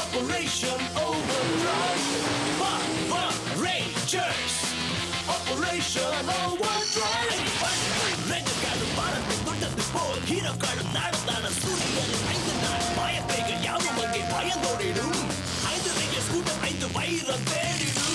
Operation Overdrive. Power Rangers. Operation Overdrive. ரெண்டுக்கான பாரத்தை தொட்டது போல் ஹீரோக்கான நடந்தான சூரியனின் 5 நாள் மாயப்பைகள் யாவும் அங்கே பயந்தோடிடும் 5 ரேஞ்சர்ஸ் கூட்டம் 5 வைரம் தேடிடும்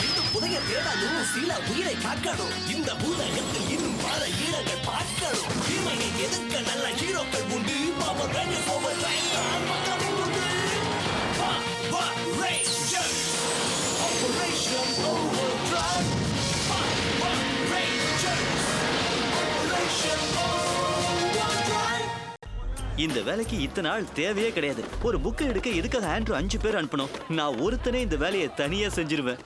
இந்த புதைய தேடாலும் சில உயிரை காக்கணும் இந்த பூதகத்தில் இன்னும் பல ஈரங்கள் பார்க்கணும் தீமையை எதிர்க்க நல்ல ஹீரோக்கள் உண்டு பவர் ரேஞ்சர்ஸ் ஓவர்டிரைவ் தான் மக்களே உண்டு Power Rangers Operation Overdrive Power Rangers Operation Overdrive இந்த வேலைக்கு இத்தனை நாள் தேவையே கிடையாது. ஒரு புக்கை எடுக்க எதுக்காக ஆண்ட்ரூ 5 பேர் அனுப்பணும்? நான் ஒருத்தனே இந்த வேலையை தனியா செஞ்சிருவேன்.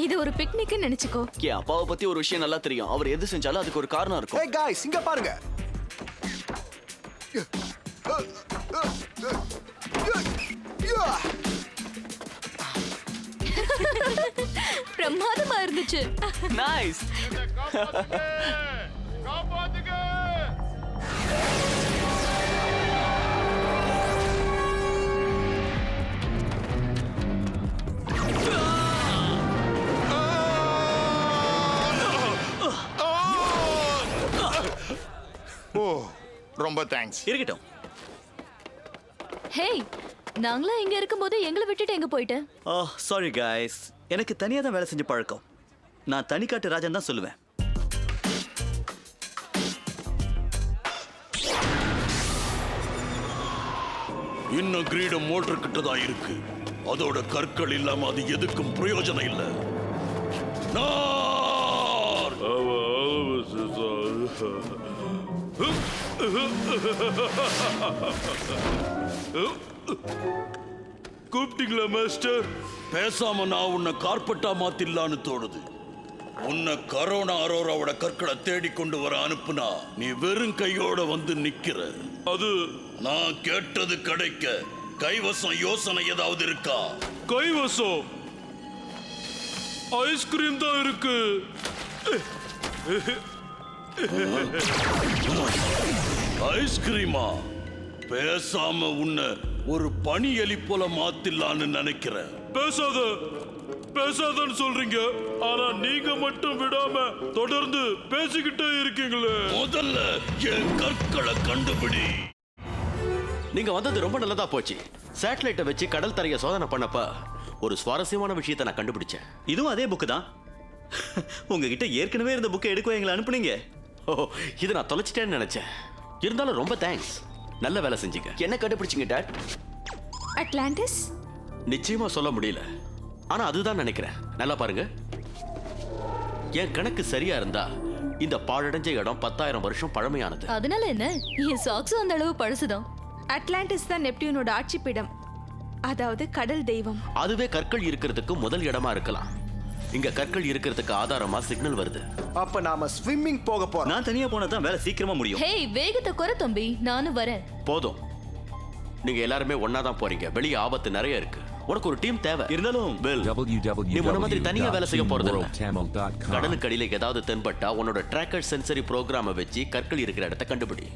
இது ஒரு பிக்னிக் நினைச்சுக்கோ. என் அப்பாவை பத்தி ஒரு விஷயம் நல்லா தெரியும். அவர் எது செஞ்சாலும் அதுக்கு ஒரு காரணம் இருக்கும். Hey guys, இங்க பாருங்க. பிரமாதமா இருந்துச்சு. நைஸ். ஓ ரொம்ப தேங்க்ஸ். இருக்கட்டும். ஹே, நாங்களா இங்க இருக்கும்போது எங்களை விட்டுட்டு எங்க போயிட்ட? Sorry guys. எனக்கு தனியா தான் வேலை செஞ்ச பழக்கம். நான் தனிக்காட்டு ராஜன் தான் சொல்லுவேன். இன்னும் கிரீடம் மோட்டர் கிட்ட தான் இருக்கு. அதோட கற்கள் இல்லாம அது எதுக்கும் பிரயோஜனம் இல்ல. கூப்பிட்டீங்களா மாஸ்டர்? பேசாம நான் உன்னை கார்பெட்டா மாத்திடலான்னு தோணுது. உன்னை கரோனா அரோராவோட கற்களை தேடி கொண்டு வர அனுப்புனா நீ வெறும் கையோட வந்து நிக்கிற. அது நான் கேட்டது கிடைக்க கைவசம் யோசனை ஏதாவது இருக்கா? கைவசம் ஐஸ்கிரீம் தான் இருக்கு. ஐஸ்கிரீமா? பேசாம உன்னை ஒரு பனி எலி போல மாத்திடலான்னு நினைக்கிறேன். பேசாதன்னு சொல்றீங்க, ஆனா நீங்க மட்டும் விடாம தொடர்ந்து பேசிக்கிட்டே இருக்கீங்களே. முதல்ல என் கற்களை கண்டுபிடி. நீங்க வந்தது ரொம்ப நல்லதா போச்சு. சேட்டலைட்டை வச்சு கடல் தரைய சோதனை பண்ணப்ப ஒரு சுவாரஸ்யமான விஷயத்தை நான் கண்டுபிடிச்சேன். இதுவும் அதே புக்கு தான். உங்ககிட்ட ஏற்கனவே இருந்த புக்கை எடுக்க எங்களை அனுப்புனீங்க. ஓ, இதை நான் தொலைச்சிட்டேன்னு நினைச்சேன். இருந்தாலும் ரொம்ப தேங்க்ஸ். நல்ல வேலை செஞ்சீங்க. என்ன கண்டுபிடிச்சீங்க டாட்? அட்லாண்டிஸ்? நிச்சயமா சொல்ல முடியல, ஆனா அதுதான் நினைக்கிறேன். நல்லா பாருங்க. என் கணக்கு சரியா இருந்தா இந்த பாழடைஞ்ச இடம் 10,000 வருஷம் பழமையானது. அதனால என்ன? என் சாக்ஸும் அந்த அளவு பழசுதான். அட்லாண்டிஸ் தான் நெப்டியூனோட ஆட்சிப்பிடம், அதாவது கடல் தெய்வம். அதுவே கற்கள் இருக்கிறதுக்கு முதல் இடமா இருக்கலாம். இங்க கற்கள் இருக்கிறதுக்கு ஆதாரமா சிக்னல் வருது. அப்ப நாம ஸ்விம்மிங் போக போறோம். நான் தனியா போனா தான் வேலை சீக்கிரமா முடியும். ஹே, வேகத்தை குறை தம்பி, நானும் வரேன். போதும், நீங்க எல்லாருமே ஒன்னா தான் போறீங்க. வெளியே ஆபத்து நிறைய இருக்கு. உனக்கு ஒரு டீம் தேவை. இருந்தாலும் நீ முன்ன மாதிரி தனியா வேலை செய்ய போறது இல்ல. கடலுக்கு அடியில ஏதாவது தென்பட்டா உன்னோட ட்ராக்கர் சென்சரி ப்ரோக்ராம வச்சு கற்கள் இருக்கிற இடத்தை கண்டுபிடி.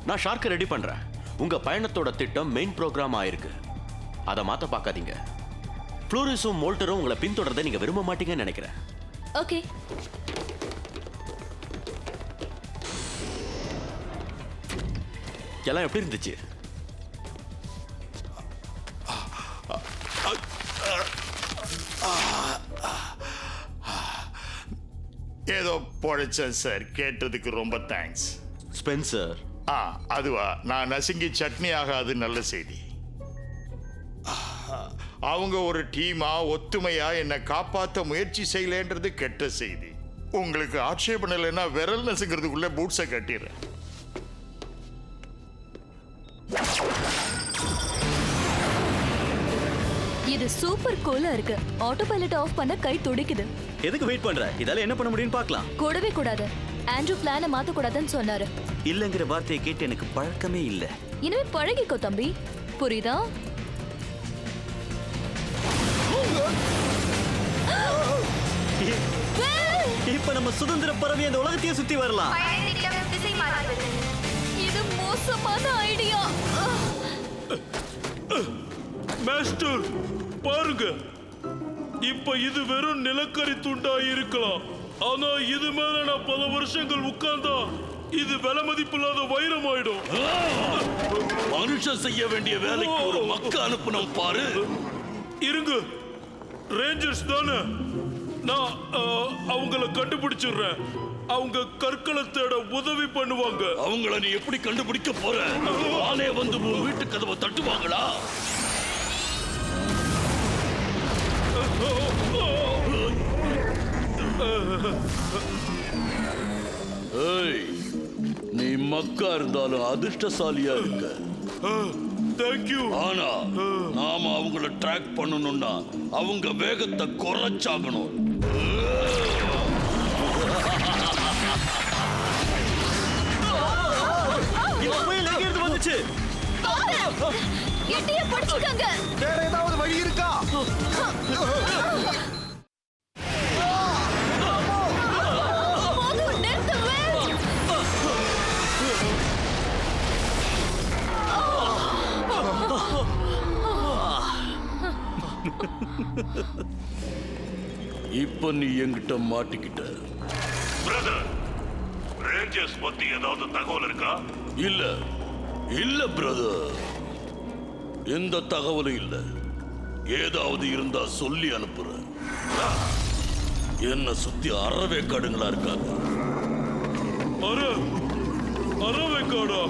நான் ஷார்க்கை ரெடி பண்றேன். உங்க பயணத்தோட திட்டம் மெயின் ப்ரோக்ராம் ஆயிருக்கு. அதை மாத்த பார்க்காதீங்க. ஃப்ளோரிஸும் மோல்டரும் உங்களை பின்தொடர்றதை நீங்க விரும்ப மாட்டீங்கன்னு நினைக்கிறேன். ஓகே. எல்லாம் எப்படி இருந்துச்சு? ஏதோ பொழைச்சேன் சார். கேட்டதுக்கு ரொம்ப தேங்க்ஸ். ஸ்பென்சர். அதுவா? நான் நசுங்கி சட்னி ஆகாது. நல்ல செய்தி. அவங்க ஒரு டீமா ஒத்துமையா என்னை காப்பாற்ற முயற்சி செய்யலன்றது கெட்ட செய்தி. உங்களுக்கு ஆட்சேபம் இல்லைன்னா விரல் நசுங்கிறதுக்குள்ள பூட்ஸை கட்டிடுறேன். இது சூப்பர் கூலா இருக்கு. ஆட்டோ பைலட் ஆஃப் பண்ண கை துடிக்குது. எதுக்கு வெயிட் பண்ற? இதால என்ன பண்ண முடியும்னு பார்க்கலாம். கூடவே கூடாது. ஆண்ட்ரூ பிளானை மாத்த கூடாதுன்னு சொன்னாரு. இல்லங்கிற வார்த்தையை கேட்டு எனக்கு பழக்கமே இல்ல. இனிமே பழகிக்கோ தம்பி, புரியுதா? இப்ப நம்ம சுதந்திர பறவை அந்த உலகத்தையே சுத்தி வரலாம். இது மோச மோசமான ஐடியா. மாஸ்டர் பாருங்க, இப்ப இது வெறும் நிலக்கரி துண்டா இருக்கலாம், ஆனா இது மேல நான் பல வருஷங்கள் உட்கார்ந்தா இது விலை மதிப்பில்லாத வைரம் ஆயிடும். மனுஷன் செய்ய வேண்டிய வேலைக்கு ஒரு மக்க அனுப்பணும் பாரு. இருங்க, ரேஞ்சர்ஸ் தானே, நான் அவங்கள கண்டுபிடிச்சிடுறேன். அவங்க கற்களை தேட உதவி பண்ணுவாங்க. அவங்கள நீ எப்படி கண்டுபிடிக்க போற? ஆளே வந்து உன் வீட்டு கதவை தட்டுவாங்களா? ஏய், நீ மக்கா இருந்தாலும் அதிர்ஷ்டசாலியா இருக்க. தேங்க்யூ. ஆனா நாம அவங்கள ட்ராக் பண்ணணும்னா அவங்க வேகத்தை குறைச்சாகணும். வந்துச்சு. எட்டிய பிடிச்சுக்கங்க. வேற ஏதாவது வழி இருக்கா? போதும், நிறுத்துங்க. இப்ப நீ என்கிட்ட மாட்டிக்கிட்ட. பிரதர், ரேஞ்சர்ஸ் பத்தி ஏதாவது தகவல் இருக்கா? இல்ல இல்ல பிரதர், எந்த தகவலும் இல்ல. ஏதாவது இருந்தா சொல்லி அனுப்புறேன். என்ன சுத்தி அறவேக்காடுங்களா இருக்காங்க. அறவேக்காடா?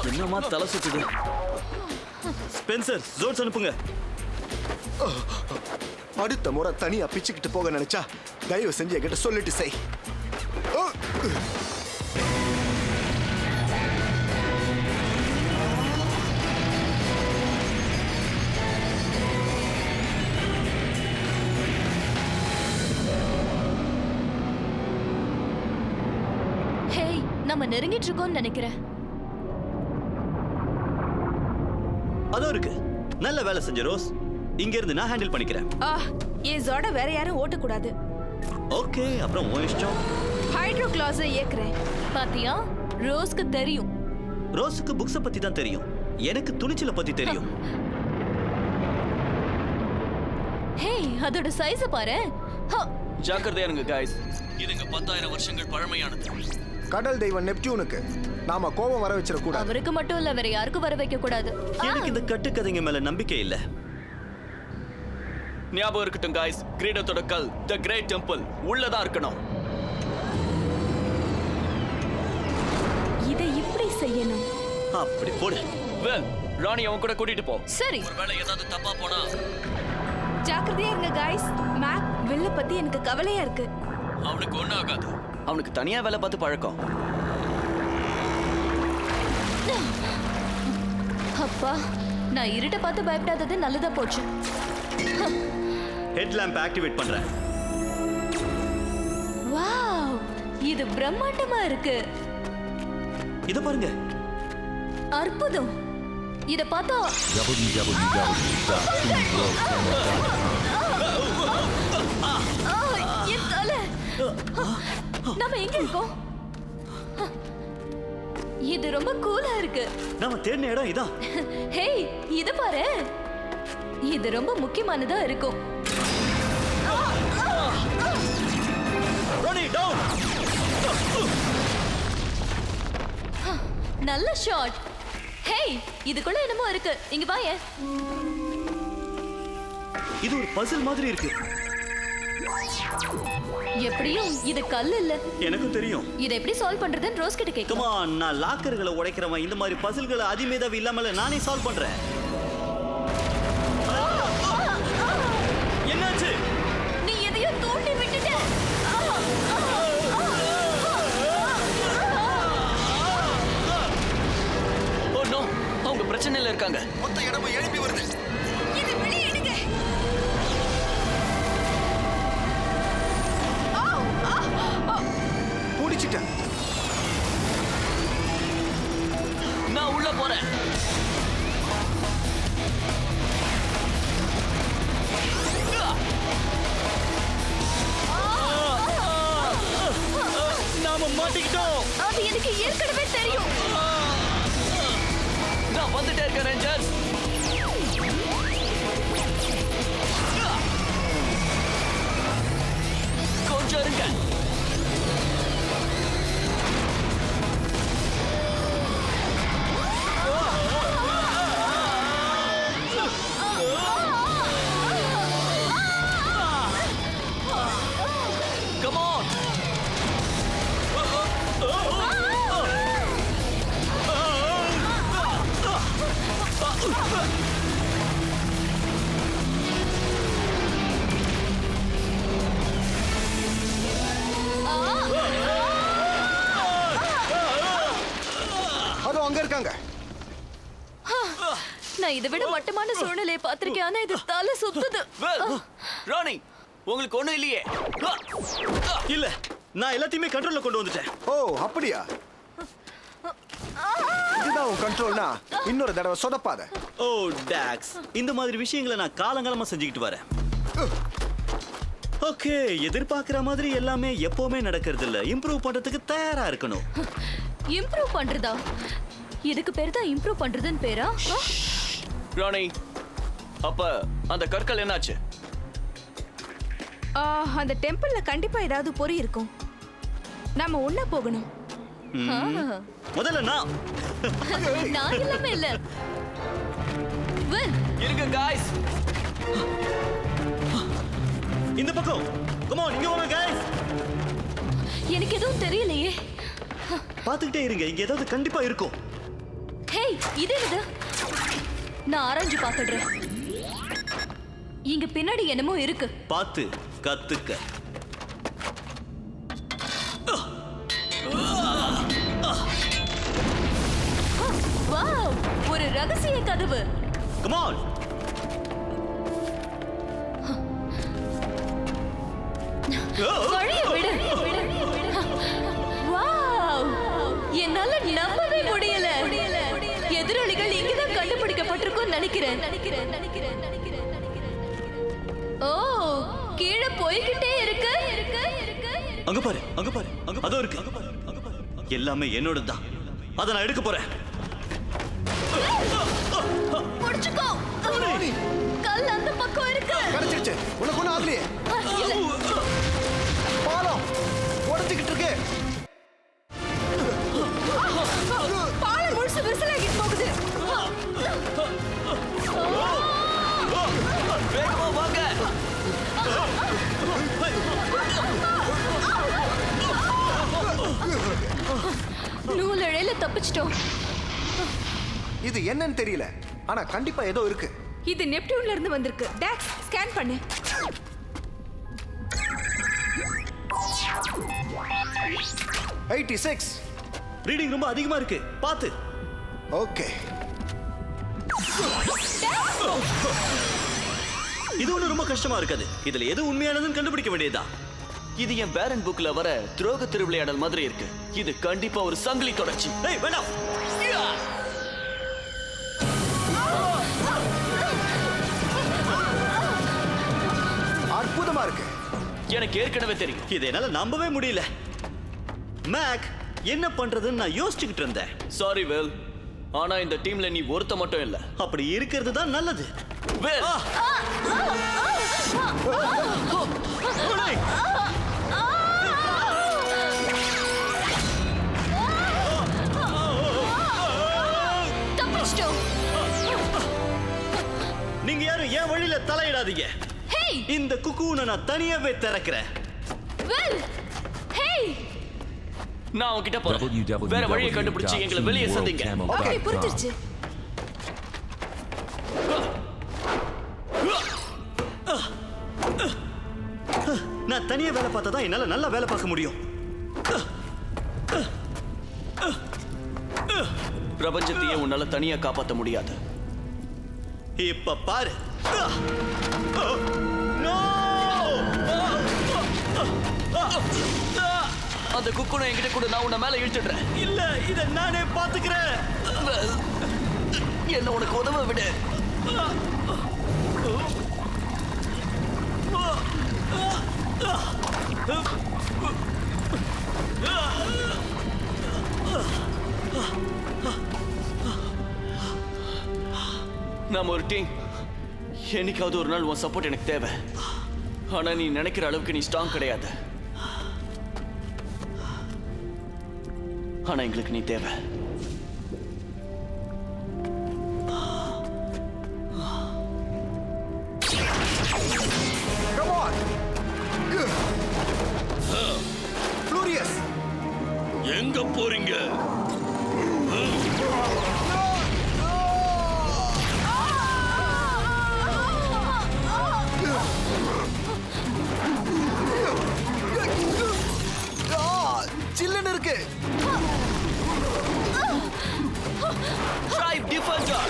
என்னமா தலை சுத்துது. ஸ்பென்சர், ஜோட்ஸ் அனுப்புங்க. அடுத்த முறை தனியா பிச்சுக்கிட்டு போக நினைச்சா தயவு செஞ்சு என்கிட்ட சொல்லிட்டு செய். ஹேய், நம்ம நெருங்கிட்டு இருக்கோம்னு நினைக்கிறேன். அதோ இருக்கு. நல்ல வேலை செஞ்ச ரோஸ். இங்க இருந்து நான் ஹேண்டில் பண்ணிக்கிறேன். என் ஜோட வேற யாரும் ஓட்டக்கூடாது. ஓகே, அப்புறம் உன் இஷ்டம். ஹைட்ரோ கிளாஸ் இயக்குறேன். பாத்தியா, ரோஸ்க்கு தெரியும். ரோஸுக்கு புக்ஸ பத்தி தான் தெரியும். எனக்கு துணிச்சல பத்தி தெரியும். ஹேய், அதோட சைஸ பாரு. ஜாக்கிரதையா இருங்க गाइस. இதுங்க 10,000 வருஷங்கள் பழமையானது. கடல் தெய்வம் நெப்டியூனுக்கு நாம கோபம் வர வச்சிட கூடாது. அவருக்கு மட்டும் இல்ல, வேற யாருக்கும் வர வைக்க கூடாது. எனக்கு இந்த கட்டுக்கதைங்க மேல நம்பிக்கை இல்ல. ஞாபகம் இருக்கட்டும் गाइस, கிரீடத்தோட கல், தி கிரேட் டெம்பிள் உள்ளதா இருக்கணும். இதை இப்படி செய்யணும். அப்படி போடு. வெல், ராணி அவன் கூட கூட்டிட்டு போ. சரி. ஒருவேளை ஏதாவது தப்பா போனா ஜாக்கிரதையா இருங்க गाइस. மேக் வில்ல பத்தி எனக்கு கவலையா இருக்கு. அவனுக்கு ஒண்ணும் ஆகாது. அவனுக்கு தனியா வேலை பார்த்து பழக்கம். அப்பா, நான் இருட்ட பார்த்து பயப்படாதது நல்லதா போச்சு. ஹெட் லாம்ப் ஆக்டிவேட் பண்றேன். வாவ், இது பிரம்மாண்டமா இருக்கு. இத பாருங்க. அற்புதம். இத பார்த்தா என் தலை. நாம எங்க இருக்கோம்? இது ரொம்ப கூலா இருக்கு. நாம தேடின இடம் இதான். ஹேய், இத பாரு. இது ரொம்ப முக்கியமானதா இருக்கும். ராணி, டவுன். நல்ல ஷாட். ஹேய், இதுக்குள்ள என்னமோ இருக்கு. இங்க வாயே. இது ஒரு பசில் மாதிரி இருக்கு. எப்படியும் இது கல் இல்ல. எனக்கும் தெரியும். இதை எப்படி சால்வ் பண்றதுன்னு ரோஸ் கிட்ட கேட்கலாம். கமா, நான் லாக்கர்களை உடைக்கிறவன். இந்த மாதிரி பசில்களை அதிமேதாவி இல்லாமல நானே சால்வ் பண்றேன். என்னாச்சு? நீ எதையோ தூண்டி விட்டுட்ட. ஓ நோ, அவங்க பிரச்சனையில இருக்காங்க. மொத்த இடமும் எழுப்பி வருது. இது வெளியே எடுங்க. பிடிச்சிட்டேன். நான் உள்ள போறேன். Come on. அதோ அங்க இருக்காங்க. நான் இதை விட மட்டமான சூழ்நிலையை பார்த்திருக்கேன், ஆனா இது தலை சுத்துது. வெல், ராணி உங்களுக்கு ஒண்ணும் இல்லையே. இல்ல, நான் எல்லாத்தையுமே கண்ட்ரோல்ல கொண்டு வந்துட்டேன். ஓ அப்படியா? இதுதான் உன் கண்ட்ரோல்னா இன்னொரு தடவை சொதப்பாத. ஓ டாக்ஸ், இந்த மாதிரி விஷயங்களை நான் காலங்காலமா செஞ்சுக்கிட்டு வரேன். ஓகே, எதிர்பார்க்கிற மாதிரி எல்லாமே எப்பவுமே நடக்கிறது இல்ல. இம்ப்ரூவ் பண்றதுக்கு தயாரா இருக்கணும். இம்ப்ரூவ் பண்றதா? இதுக்கு பேர் தான் இம்ப்ரூவ் பண்றதுன்னு பேரா? ராணி, அப்ப அந்த கற்கள் என்னாச்சு? அந்த டெம்பிள்ல கண்டிப்பா ஏதாவது பொறி இருக்கும். நாம ஒண்ணா போகணும். முதல்ல நான் நான் இல்லாம இல்ல. வெல், இருங்க guys. இந்த பக்கம். கம் ஆன், இங்க வாங்க गाइस. எனக்கு எதுவும் தெரியலையே. பாத்துக்கிட்டே இருங்க, இங்க ஏதாவது கண்டிப்பா இருக்கும். ஹேய், இது என்னது? நான் ஆராய்ஞ்சு பார்த்துடுறேன். இங்க பின்னாடி என்னமோ இருக்கு. பார்த்து கத்துக்க. வாவ், ஒரு ரகசிய கதவு. Come on. வழிய விடு. வாவ், என்னால நம்பவே முடியல. எதிராளிகள் இங்கதான் கண்டுபிடிக்கப்பட்டிருக்கும் நினைக்கிறேன். ஓ, கீழே போய்கிட்டே இருக்கு. அங்க பாரு, அங்க பாரு, அங்க அதோ இருக்கு. அங்க பாரு, அங்க பாரு. எல்லாமே என்னோடது தான். அதை நான் எடுக்க போறேன். புடிச்சுக்கோ. கல் அந்த பக்கம் இருக்கு. கிடைச்சிருச்சு. உனக்கு ஒன்றும் ஆகலையே. இல்ல. பாலம் உடஞ்சிக்கிட்டு இருக்கு. பாலம் முழுசு விரிசலாகிட்டு போகுது. வேகமா வாங்க. நூலிழையில தப்பிச்சிட்டோம். இது என்னன்னு தெரியல, ஆனா கண்டிப்பா ஏதோ இருக்கு. இது நெப்டியூன்ல இருந்து வந்திருக்கு. டாக்ஸ், ஸ்கேன் பண்ணு. ரீடிங் ரொம்ப அதிகமா இருக்கு. பாத்து. ஓகே, இது ஒண்ணு ரொம்ப கஷ்டமா இருக்காது. இதுல எது உண்மையானதுன்னு கண்டுபிடிக்க வேண்டியதா. இது என் பேரன் புக்ல வர துரோக திருவிளையாடல் மாதிரி இருக்கு. இது கண்டிப்பா ஒரு சங்கிலி தொடர்ச்சி. ஏய் வேண்டாம். அற்புதமா இருக்கு. எனக்கு ஏற்கனவே தெரியும். இதை என்னால நம்பவே முடியல. மேக், என்ன பண்றதுன்னு நான் யோசிச்சுக்கிட்டு இருந்தேன். சாரி வேல், ஆனா இந்த டீம்ல நீ ஒருத்த மட்டும் இல்ல. அப்படி இருக்கிறது தான் நல்லது. வேல், தப்பிச்சிட்டோம். நீங்க யாரும் என் வழியில தலையிடாதீங்க. ஹேய், இந்த குக்கூனை நான் தனியாவே திறக்கிறேன். Well, hey. நான் உன்கிட்ட போறேன். வேற வழியை கண்டுபிடிச்சு எங்களை வெளியே சந்திங்க. ஓகே, புரிஞ்சிருச்சு. நான் தனியா வேலை பார்த்தா தான் என்னால நல்லா வேலை பார்க்க முடியும். பிரபஞ்சத்தையே உன்னால தனியா காப்பாத்த முடியாது. இப்ப பாரு. No! அந்த குக்குனை என்கிட்ட கூட, நான் உன்னை மேல இழுத்துடுறேன். இல்ல, இத நானே பாத்துக்கிறேன். வேல், என்ன உனக்கு உதவ விடு. நாம ஒரு டீம். என்னைக்காவது ஒரு நாள் உன் சப்போர்ட் எனக்கு தேவை. ஆனா நீ நினைக்கிற அளவுக்கு நீ ஸ்ட்ராங் கிடையாது. ஆனா எங்களுக்கு நீ தேவை. Come on. எங்க போறீங்க? சில்லுன்னு இருக்கு. Drive Defender.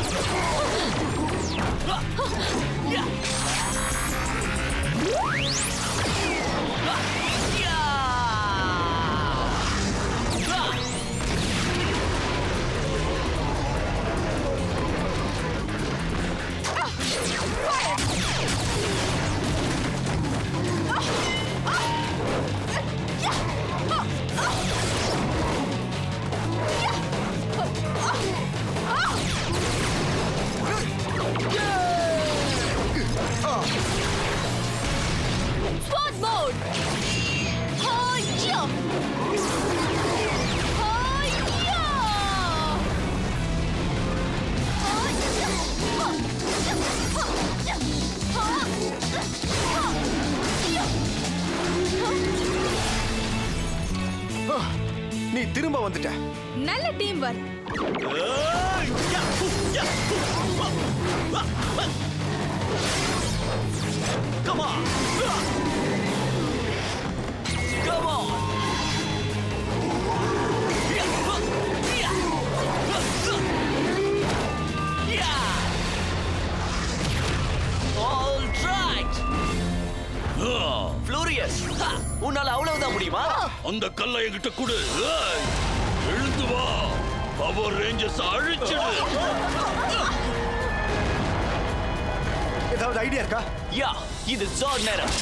Squad mode. Hi-ya! Hi-ya! நீ திரும்ப வந்துட்ட. நல்ல team work. Come on! Come on. All right. Furious. உன்னால அவ்வளவுதான் முடியுமா? அந்த கல்லை என்கிட்ட கொடு. ஏய், எழுந்து வா. பவர் ரேஞ்சர்ஸ் அழிச்சிடு. ஏதாவது ஐடியா இருக்கா? யா, இது ஜார்ட் நேரம்.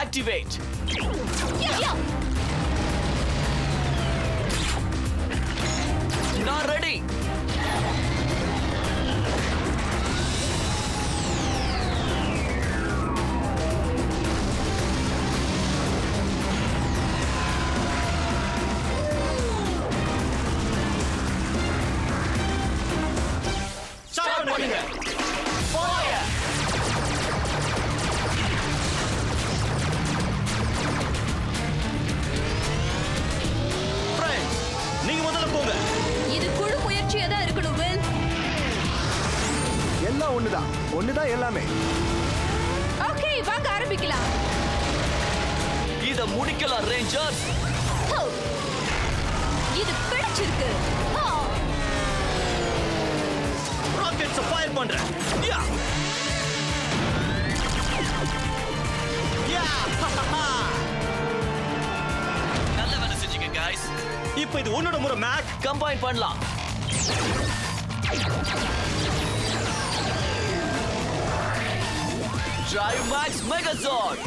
ஆக்டிவேட். நான் ரெடி. ஸ்டார்ட் பண்ணுங்க. Fire! Friends, நீங்க முதல்ல போங்க. இது குழு முயற்சியா தான் இருக்கணும் வில். எல்லாம் ஒண்ணுதான் எல்லாமே. ஓகே, வாங்க ஆரம்பிக்கலாம். இத முடிக்கலாம் ரேஞ்சர்ஸ். ஹோ! இது பிடிச்சிருக்கு. ஹோ! ராக்கெட்ஸ் ஃபயர் பண்றேன். யா! யா! நல்ல வேலை செஞ்சீங்க गाइस. இப்போ இது உன்னோட முறை மேக். கம்பைன் பண்ணலாம். Drive Max Megazord.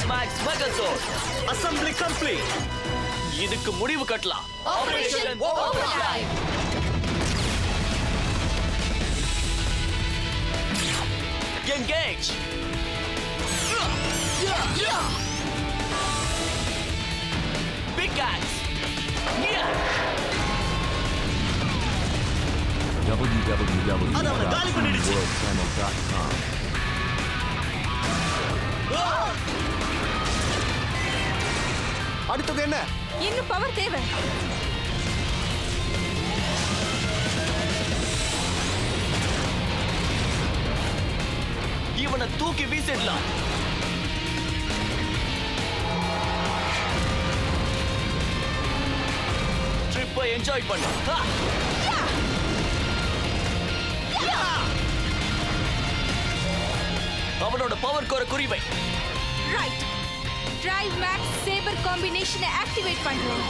Max Megazord. Assembly complete. இதுக்கு முடிவு கட்டலாம். Operation Overdrive. Engage. Big axe. அது அவனை காலி பண்ணிடுச்சு. அடுத்தது என்ன? இன்னும் பவர் தேவை. இவனை தூக்கி வீசிடலாம். ட்ரிப்பை என்ஜாய் பண்ணு. அவனோட பவர் கோர குறிவை. ரைட். டிரைவ் மேக்ஸ் சேபர் காம்பினேஷனை ஆக்டிவேட் பண்றோம்.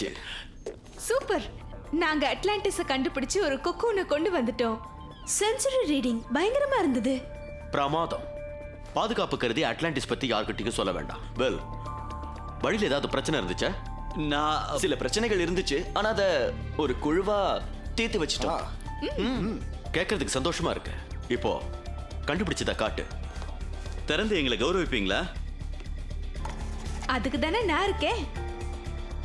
வந்துருச்சு. சூப்பர். நாங்க அட்லாண்டிஸை கண்டுபிடிச்சு ஒரு கொக்கூனை கொண்டு வந்துட்டோம். சென்சுரி ரீடிங் பயங்கரமா இருந்தது. பிரமாதம். பாதுகாப்பு கருதி அட்லாண்டிஸ் பத்தி யார்கிட்டயும் சொல்ல வேண்டாம். வெல், வழியில் ஏதாவது பிரச்சனை இருந்துச்சா? நான் சில பிரச்சனைகள் இருந்துச்சு, ஆனா அத ஒரு குழுவா தீர்த்து வச்சிட்டோம். கேட்கறதுக்கு சந்தோஷமா இருக்கு. இப்போ கண்டுபிடிச்சதை காட்டு. திறந்து எங்களை கௌரவிப்பீங்களா? அதுக்கு தானே நான் இருக்கேன்.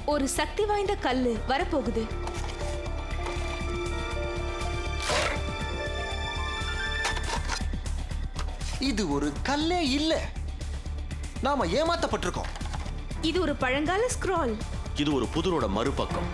ஒரு சக்தி வாய்ந்த கல்லு வரப்போகுது. இது ஒரு கல்லே இல்ல. நாம ஏமாத்தப்பட்டிருக்கோம். இது ஒரு பழங்கால ஸ்க்ரால். இது ஒரு புதிரோட மறுபக்கம்.